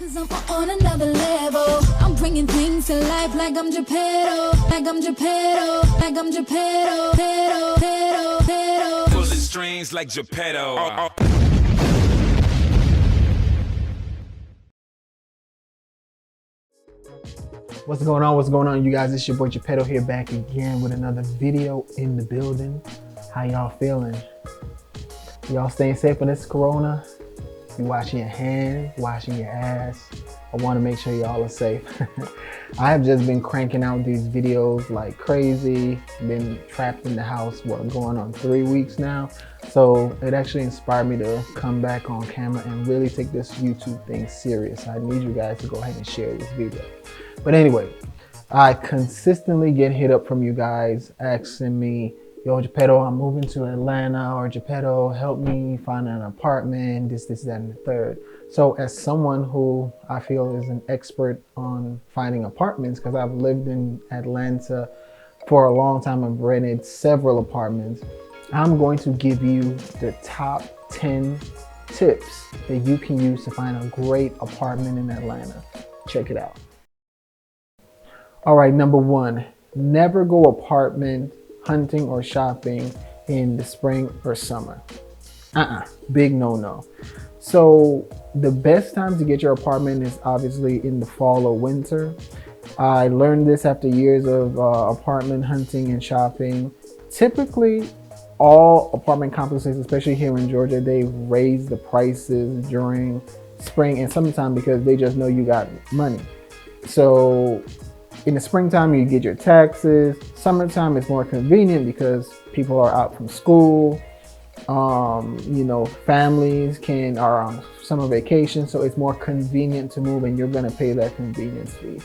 Cause I'm on another level. I'm bringing things to life like I'm Geppetto, like I'm Geppetto, like I'm Geppetto, pedo, pedo, pedo. Pulling strings like Geppetto. What's going on? What's going on, you guys? It's your boy Geppetto here, back again with another video in the building. How y'all feeling? Y'all staying safe in this corona? You washing your hands, washing your ass. I want to make sure y'all are safe. I have just been cranking out these videos like crazy. Been trapped in the house, going on 3 weeks now. So it actually inspired me to come back on camera and really take this YouTube thing serious. I need you guys to go ahead and share this video. But anyway, I consistently get hit up from you guys asking me, yo, Geppetto, I'm moving to Atlanta, or Geppetto, help me find an apartment, this, that, and the third. So as someone who I feel is an expert on finding apartments, because I've lived in Atlanta for a long time, I've rented several apartments, I'm going to give you the top 10 tips that you can use to find a great apartment in Atlanta. Check it out. All right, number one, never go apartment hunting or shopping in the spring or summer. Big no-no. So the best time to get your apartment is obviously in the fall or winter. I learned this after years of apartment hunting and shopping. Typically, all apartment complexes, especially here in Georgia, they raise the prices during spring and summertime because they just know you got money. So in the springtime, you get your taxes. Summertime is more convenient because people are out from school. Families are on summer vacation, so it's more convenient to move, and you're gonna pay that convenience fee.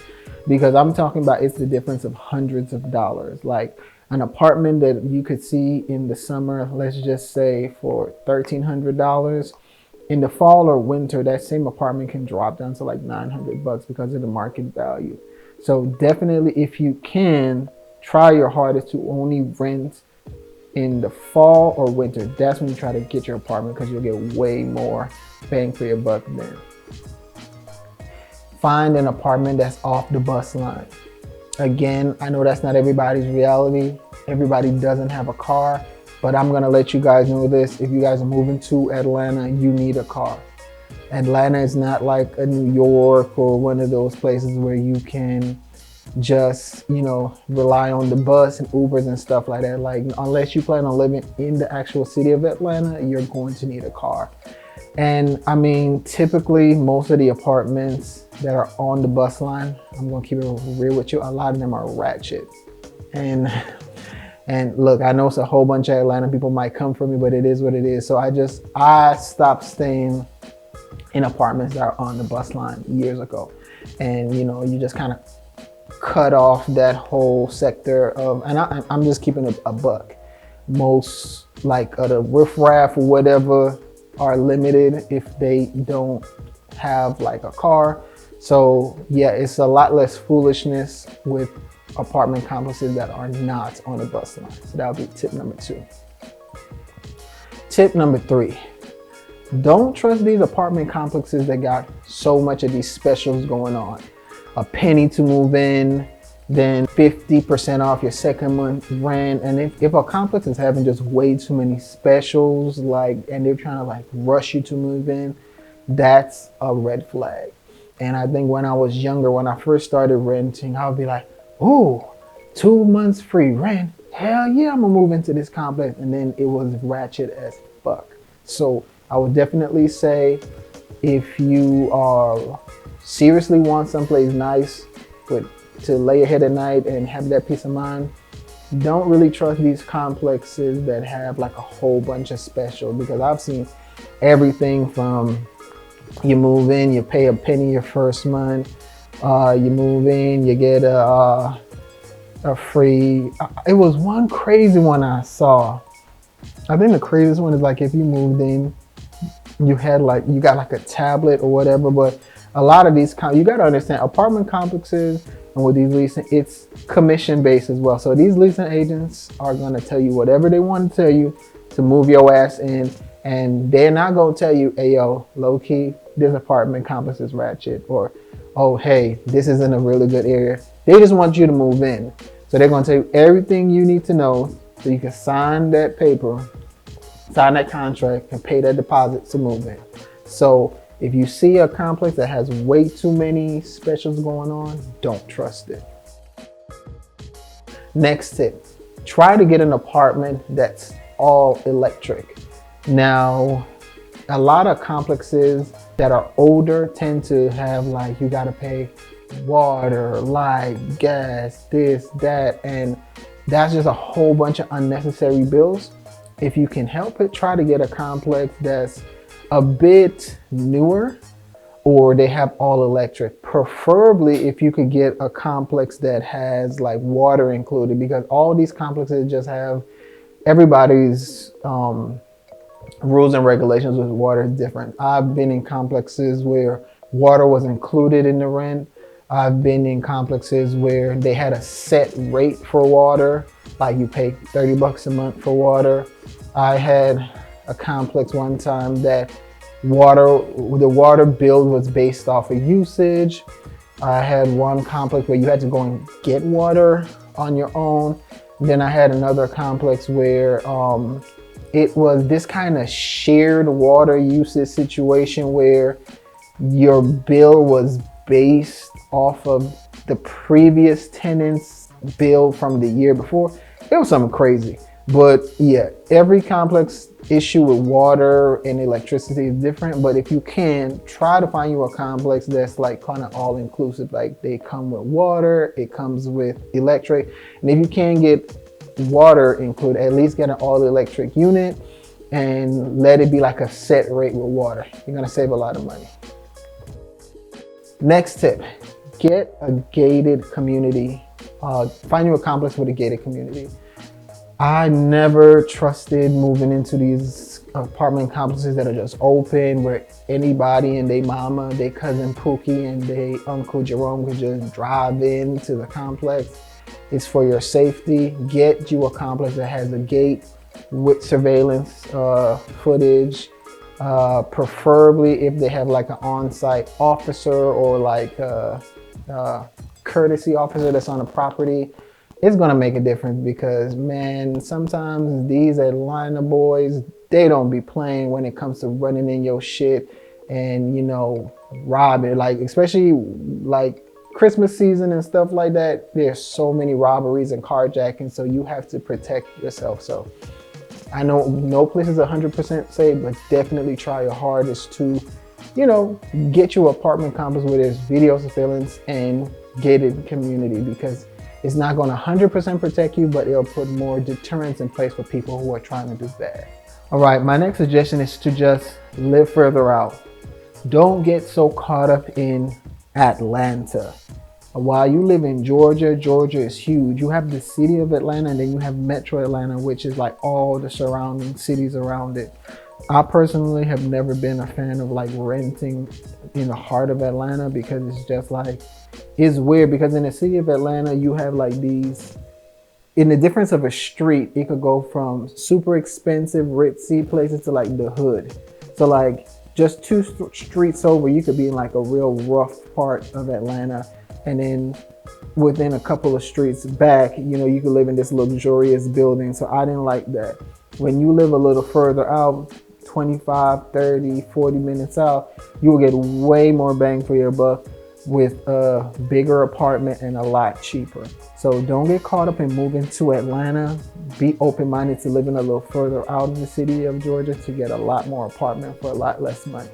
Because I'm talking about, it's the difference of hundreds of dollars. Like an apartment that you could see in the summer, let's just say for $1,300. In the fall or winter, that same apartment can drop down to like $900 because of the market value. So definitely, if you can, try your hardest to only rent in the fall or winter. That's when you try to get your apartment, because you'll get way more bang for your buck then. Find an apartment that's off the bus line. Again, I know that's not everybody's reality. Everybody doesn't have a car, but I'm gonna let you guys know this. If you guys are moving to Atlanta, you need a car. Atlanta is not like a New York or one of those places where you can just, rely on the bus and Ubers and stuff like that. Like, unless you plan on living in the actual city of Atlanta, you're going to need a car. And I mean, typically most of the apartments that are on the bus line, I'm gonna keep it real with you, a lot of them are ratchet. And look, I know it's a whole bunch of Atlanta people might come for me, but it is what it is. So I stopped staying in apartments that are on the bus line years ago. And you just kind of cut off that whole sector of, and I'm just keeping a buck. Most like the riffraff or whatever are limited if they don't have like a car. So yeah, it's a lot less foolishness with apartment complexes that are not on the bus line. So that would be tip number 2. Tip number 3. Don't trust these apartment complexes that got so much of these specials going on. A penny to move in, then 50% off your second month rent. And if a complex is having just way too many specials, and they're trying to rush you to move in, that's a red flag. And I think when I was younger, when I first started renting, I would be like, ooh, 2 months free rent. Hell yeah, I'm gonna move into this complex. And then it was ratchet as fuck. So I would definitely say, if you are seriously want someplace nice to lay your head at night and have that peace of mind, don't really trust these complexes that have a whole bunch of specials, because I've seen everything from you move in, you pay a penny your first month, you move in, you get a free, it was one crazy one I saw. I think the craziest one is if you moved in, you got a tablet or whatever. But a lot of these, you got to understand, apartment complexes and with these leasing, it's commission based as well. So these leasing agents are going to tell you whatever they want to tell you to move your ass in, and they're not going to tell you, hey yo, low key, this apartment complex is ratchet, or, oh, hey, this isn't a really good area. They just want you to move in. So they're going to tell you everything you need to know so you can sign that paper, sign that contract, and pay that deposit to move in. So if you see a complex that has way too many specials going on, don't trust it. Next tip, try to get an apartment that's all electric. Now, a lot of complexes that are older tend to have, like, you gotta pay water, light, gas, this, that, and that's just a whole bunch of unnecessary bills. If you can help it, try to get a complex that's a bit newer, or they have all electric. Preferably if you could get a complex that has like water included, because all these complexes just have everybody's rules and regulations with water is different. I've been in complexes where water was included in the rent. I've been in complexes where they had a set rate for water, like you pay 30 bucks a month for water. I had a complex one time that the water bill was based off of usage. I had one complex where you had to go and get water on your own. Then I had another complex where it was this kind of shared water usage situation where your bill was based off of the previous tenant's bill from the year before. It was something crazy. But yeah, every complex issue with water and electricity is different. But if you can, try to find you a complex that's like kind of all inclusive. Like they come with water, it comes with electric. And if you can get water included, at least get an all electric unit and let it be like a set rate with water. You're gonna save a lot of money. Next tip, get a gated community. Find you a complex with a gated community. I never trusted moving into these apartment complexes that are just open, where anybody and their mama, their cousin Pookie, and their Uncle Jerome could just drive into the complex. It's for your safety. Get you a complex that has a gate with surveillance footage. Preferably if they have like an on-site officer or like a courtesy officer that's on the property. It's gonna make a difference, because man, sometimes these Atlanta boys, they don't be playing when it comes to running in your shit and, you know, robbing. Like, especially like Christmas season and stuff like that, there's so many robberies and carjacking, so you have to protect yourself. So I know no place is 100% safe, but definitely try your hardest to, you know, get your apartment complex where there's video surveillance and gated community, because it's not going to 100% protect you, but it'll put more deterrence in place for people who are trying to do bad. All right, my next suggestion is to just live further out. Don't get so caught up in Atlanta. While you live in Georgia, Georgia is huge. You have the city of Atlanta, and then you have Metro Atlanta, which is like all the surrounding cities around it. I personally have never been a fan of like renting in the heart of Atlanta, because it's just like, it's weird, because in the city of Atlanta, you have like these, in the difference of a street, it could go from super expensive, ritzy places to like the hood. So like just two streets over, you could be in like a real rough part of Atlanta. And then within a couple of streets back, you know, you could live in this luxurious building. So I didn't like that. When you live a little further out, 25, 30, 40 minutes out, you will get way more bang for your buck with a bigger apartment and a lot cheaper. So don't get caught up in moving to Atlanta. Be open-minded to living a little further out of the city of Georgia to get a lot more apartment for a lot less money.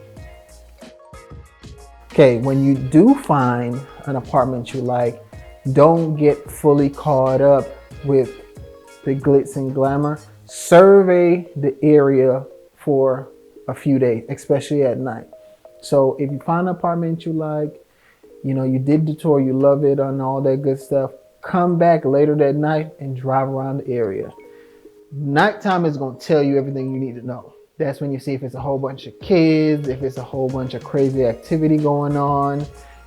Okay, when you do find an apartment you like, don't get fully caught up with the glitz and glamour. Survey the area for a few days, especially at night. So if you find an apartment you like, you know, you did the tour, you love it and all that good stuff, come back later that night and drive around the area. Nighttime is going to tell you everything you need to know. That's when you see if it's a whole bunch of kids, if it's a whole bunch of crazy activity going on.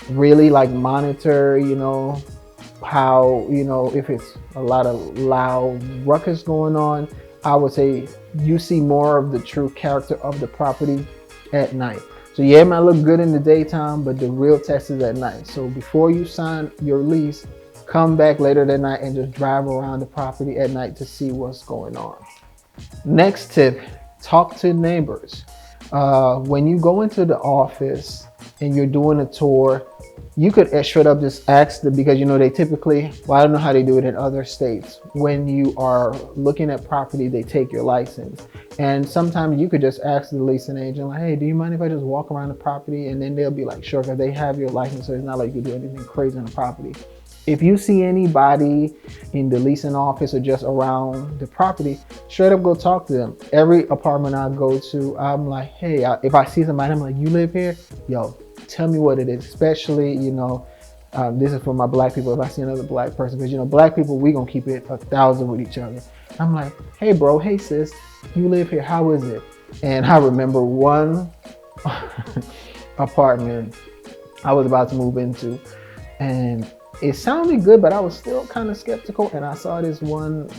Really like monitor, you know, how, you know, if it's a lot of loud ruckus going on. I would say you see more of the true character of the property at night. So yeah, it might look good in the daytime, but the real test is at night. So before you sign your lease, come back later that night and just drive around the property at night to see what's going on. Next tip, talk to neighbors. When you go into the office and you're doing a tour, you could straight up just ask them, because they typically, well, I don't know how they do it in other states. When you are looking at property, they take your license. And sometimes you could just ask the leasing agent, like, hey, do you mind if I just walk around the property? And then they'll be like, sure, because they have your license, so it's not like you do anything crazy on the property. If you see anybody in the leasing office or just around the property, straight up go talk to them. Every apartment I go to, I'm like, hey, if I see somebody, I'm like, you live here? Yo, tell me what it is. Especially, this is for my black people. If I see another black person, because black people, we gonna keep it 1,000 with each other. I'm like, hey bro, hey sis, you live here, how is it? And I remember one apartment I was about to move into, and it sounded good, but I was still kind of skeptical. And I saw this one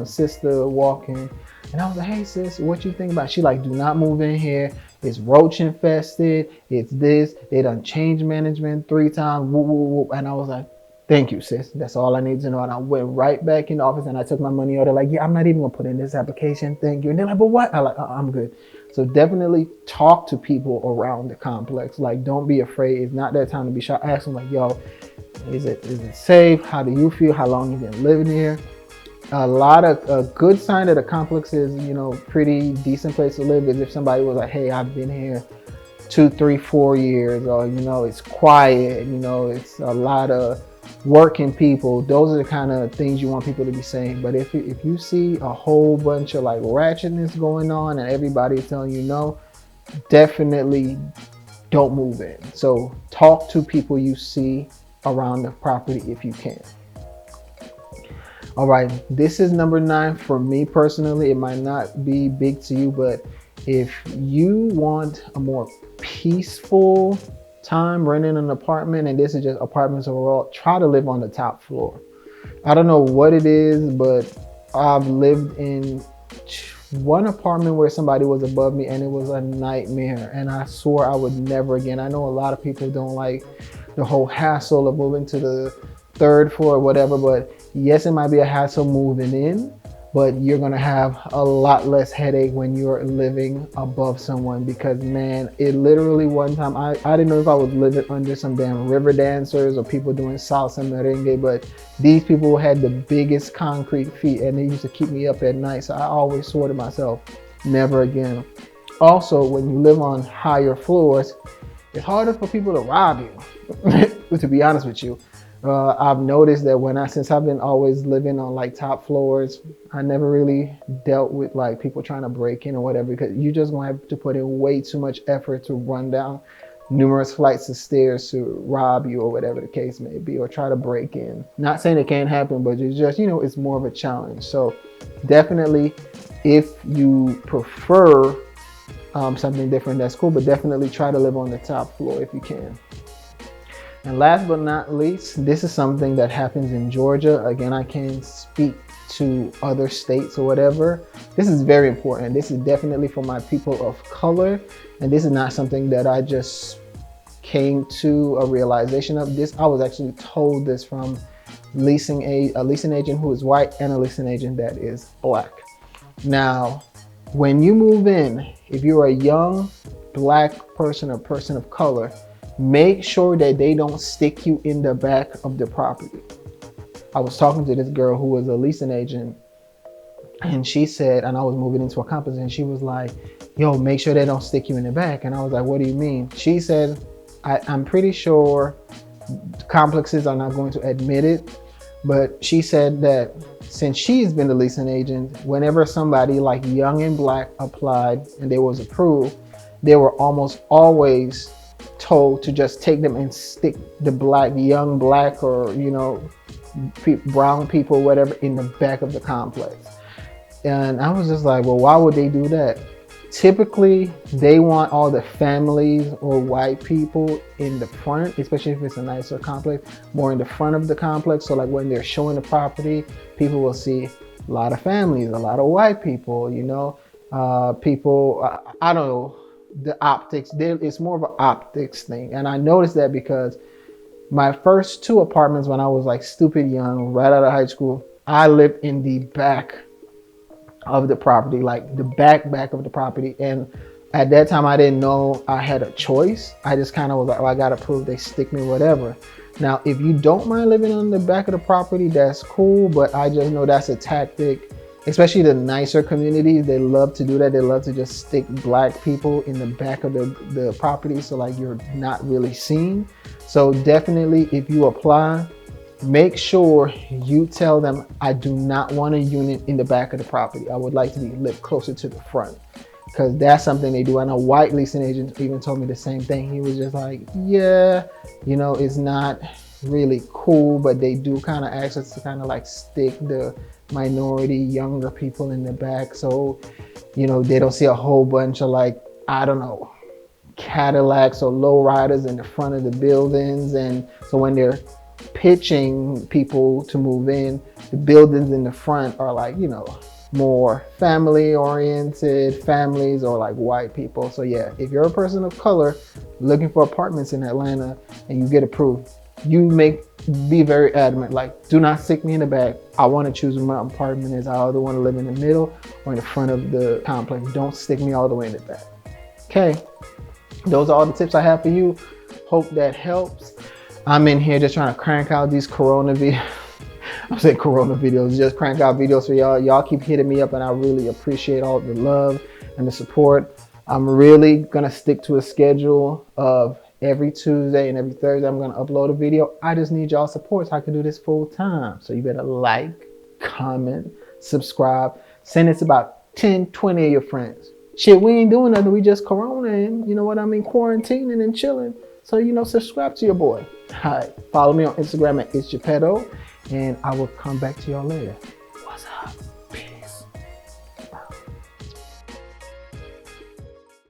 sister walking, and I was like, hey sis, what you think about it? She like, do not move in here. It's roach infested. It's this. They done changed management 3 times. Whoop, whoop, whoop. And I was like, thank you, sis. That's all I need to know. And I went right back in the office and I took my money out. They're like, yeah, I'm not even gonna put in this application. Thank you. And they're like, but what? I'm like, I'm good. So definitely talk to people around the complex. Like, don't be afraid. It's not that time to be shy. Ask them like, yo, is it safe? How do you feel? How long you been living here? A good sign that a complex is, pretty decent place to live is if somebody was like, hey, I've been here 2, 3, 4 years, or, it's quiet, it's a lot of working people. Those are the kind of things you want people to be saying. But if you see a whole bunch of like ratchetness going on and everybody's telling you no, definitely don't move in. So talk to people you see around the property if you can. All right, this is number 9 for me personally. It might not be big to you, but if you want a more peaceful time renting an apartment, and this is just apartments overall, try to live on the top floor. I don't know what it is, but I've lived in one apartment where somebody was above me and it was a nightmare, and I swore I would never again. I know a lot of people don't like the whole hassle of moving to the 3rd floor or whatever, but yes, it might be a hassle moving in, but you're gonna have a lot less headache when you're living above someone, because man, it literally one time, I didn't know if I was living under some damn river dancers or people doing salsa merengue, but these people had the biggest concrete feet and they used to keep me up at night. So I always swore to myself, never again. Also, when you live on higher floors, it's harder for people to rob you, to be honest with you. I've noticed that since I've been always living on like top floors, I never really dealt with like people trying to break in or whatever, because you just gonna have to put in way too much effort to run down numerous flights of stairs to rob you or whatever the case may be, or try to break in. Not saying it can't happen, but it's just, it's more of a challenge. So definitely, if you prefer something different, that's cool, but definitely try to live on the top floor if you can. And last but not least, this is something that happens in Georgia. Again, I can't speak to other states or whatever. This is very important. This is definitely for my people of color. And this is not something that I just came to a realization of. This, I was actually told this from a leasing agent who is white and a leasing agent that is black. Now, when you move in, if you're a young black person or person of color, make sure that they don't stick you in the back of the property. I was talking to this girl who was a leasing agent, and she said, and I was moving into a complex, and she was like, yo, make sure they don't stick you in the back. And I was like, what do you mean? She said, I'm pretty sure complexes are not going to admit it, but she said that since she's been the leasing agent, whenever somebody like young and black applied and they was approved, they were almost always told to just take them and stick the young black or brown people, whatever, in the back of the complex. And I was just like, well, why would they do that? Typically, they want all the families or white people in the front, especially if it's a nicer complex, more in the front of the complex. So like when they're showing the property, people will see a lot of families, a lot of white people, people, I don't know, the optics. It's more of an optics thing. And I noticed that because my first 2 apartments when I was like stupid young, right out of high school, I lived in the back of the property, like the back of the property. And at that time, I didn't know I had a choice. I just kind of was like, oh, I got to prove they stick me, whatever. Now, if you don't mind living on the back of the property, that's cool. But I just know that's a tactic, especially the nicer communities. They love to do that. They love to just stick black people in the back of the property. So like you're not really seen. So definitely if you apply, make sure you tell them, I do not want a unit in the back of the property. I would like to live closer to the front, because that's something they do. I know white leasing agents even told me the same thing. He was just like, yeah, you know, it's not really cool, but they do kind of ask us to kind of like stick the minority, younger people in the back. So, you know, they don't see a whole bunch of like, I don't know, Cadillacs or lowriders in the front of the buildings. And so when they're pitching people to move in, the buildings in the front are like, you know, more family oriented families or like white people. So yeah, if you're a person of color looking for apartments in Atlanta and you get approved, be very adamant, like, do not stick me in the back. I want to choose where my apartment is. I either want to live in the middle or in the front of the complex. Don't stick me all the way in the back. Okay, those are all the tips I have for you. Hope that helps. I'm in here just trying to crank out these Corona videos. I'm saying Corona videos, just crank out videos for y'all. Y'all keep hitting me up and I really appreciate all the love and the support. I'm really gonna stick to a schedule of every Tuesday and every Thursday I'm gonna upload a video. I just need y'all support so I can do this full time. So you better like, comment, subscribe, send it to about 10, 20 of your friends. Shit, we ain't doing nothing, we just Corona and you know what I mean, quarantining and chilling. So, you know, subscribe to your boy. All right, follow me on Instagram at itsgeppetto, and I will come back to y'all later.